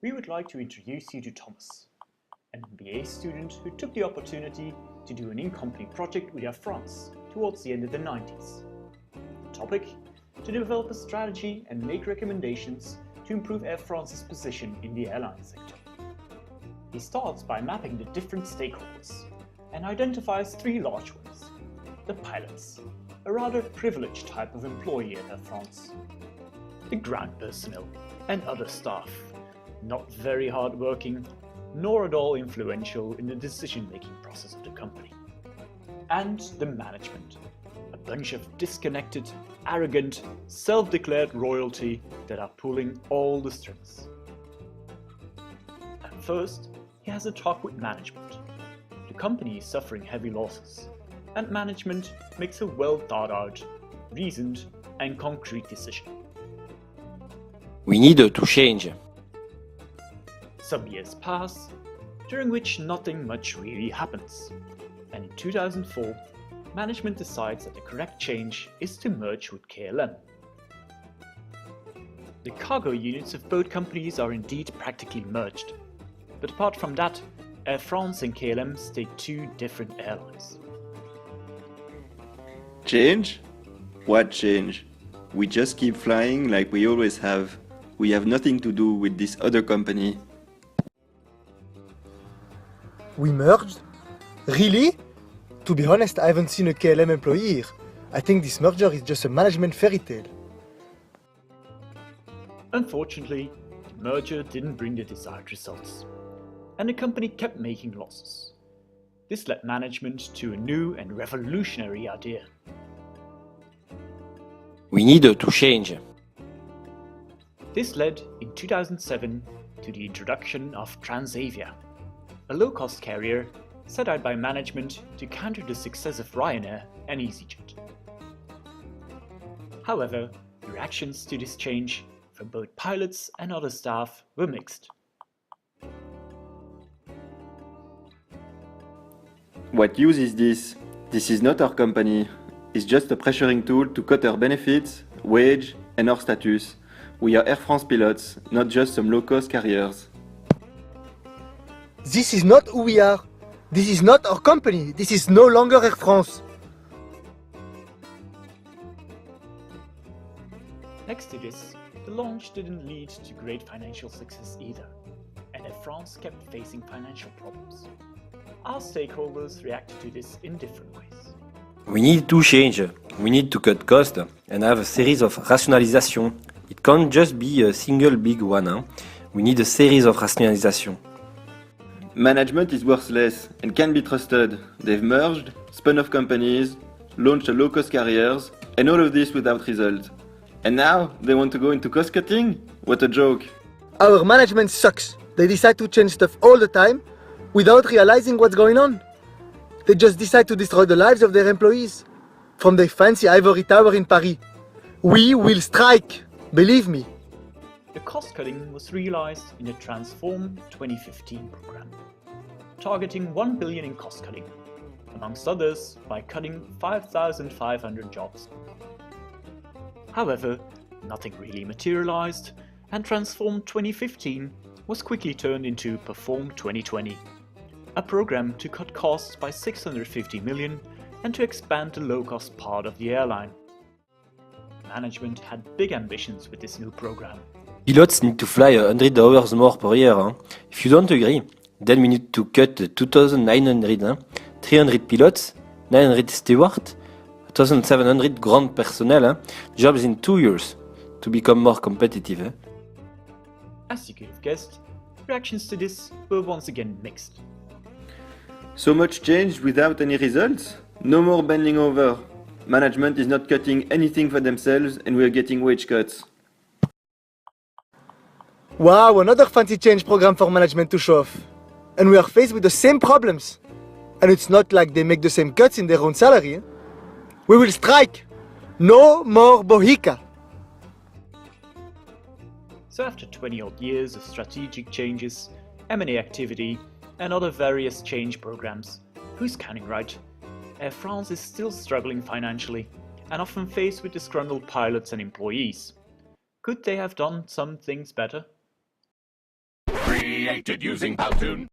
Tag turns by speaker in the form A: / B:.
A: we would like to introduce you to Thomas, an MBA student who took the opportunity to do an in-company project with Air France towards the end of the 90s. The topic? To develop a strategy and make recommendations to improve Air France's position in the airline sector. He starts by mapping the different stakeholders and identifies three large ones: the pilots, a rather privileged type of employee at Air France; the ground personnel and other staff, not very hard-working, nor at all influential in the decision-making process of the company; and the management, a bunch of disconnected, arrogant, self-declared royalty that are pulling all the strings. At first, he has a talk with management. The company is suffering heavy losses, and management makes a well-thought-out, reasoned and concrete decision.
B: We need to change.
A: Some years pass, during which nothing much really happens, and in 2004, management decides that the correct change is to merge with KLM. The cargo units of both companies are indeed practically merged, but apart from that, Air France and KLM stay two different airlines.
C: Change? What change? We just keep flying like we always have. We have nothing to do with this other company.
D: We merged? Really? To be honest, I haven't seen a KLM employee here. I think this merger is just a management fairy tale.
A: Unfortunately, the merger didn't bring the desired results, and the company kept making losses. This led management to a new and revolutionary idea.
B: We need to change.
A: This led, in 2007, to the introduction of Transavia, a low-cost carrier set out by management to counter the success of Ryanair and EasyJet. However, the reactions to this change from both pilots and other staff were mixed.
C: What use is this? This is not our company. It's just a pressuring tool to cut our benefits, wage and our status. We are Air France pilots, not just some low-cost carriers.
D: This is not who we are. This is not our company. This is no longer Air France.
A: Next to this, the launch didn't lead to great financial success either, and Air France kept facing financial problems. Our stakeholders reacted to this in different ways.
B: We need to change. We need to cut costs and have a series of rationalization. It can't just be a single big one. Huh? We need a series of rationalization.
C: Management is worthless and can't be trusted. They've merged, spun off companies, launched low-cost carriers, and all of this without result. And now they want to go into cost-cutting? What a joke.
D: Our management sucks. They decide to change stuff all the time without realizing what's going on. They just decide to destroy the lives of their employees. From their fancy ivory tower in Paris. We will strike, believe me.
A: The cost-cutting was realized in the Transform 2015 program, targeting 1 billion in cost-cutting, amongst others by cutting 5,500 jobs. However, nothing really materialized, and Transform 2015 was quickly turned into Perform 2020, a program to cut costs by 650 million and to expand the low-cost part of the airline. Management had big ambitions with this new program.
B: Pilots need to fly 100 hours more per year. Huh? If you don't agree, then we need to cut 2,900, 300 pilots, 900 stewards, 1,700 ground personnel, jobs in 2 years to become more competitive. Huh?
A: As you could have guessed, reactions to this were once again mixed.
C: So much change without any results? No more bending over. Management is not cutting anything for themselves and we are getting wage cuts.
D: Wow, another fancy change program for management to show off. And we are faced with the same problems. And it's not like they make the same cuts in their own salary. We will strike! No more Bohica!
A: So after 20-odd years of strategic changes, M&A activity, and other various change programs, who's counting right? Air France is still struggling financially and often faced with disgruntled pilots and employees. Could they have done some things better?
E: created using Powtoon.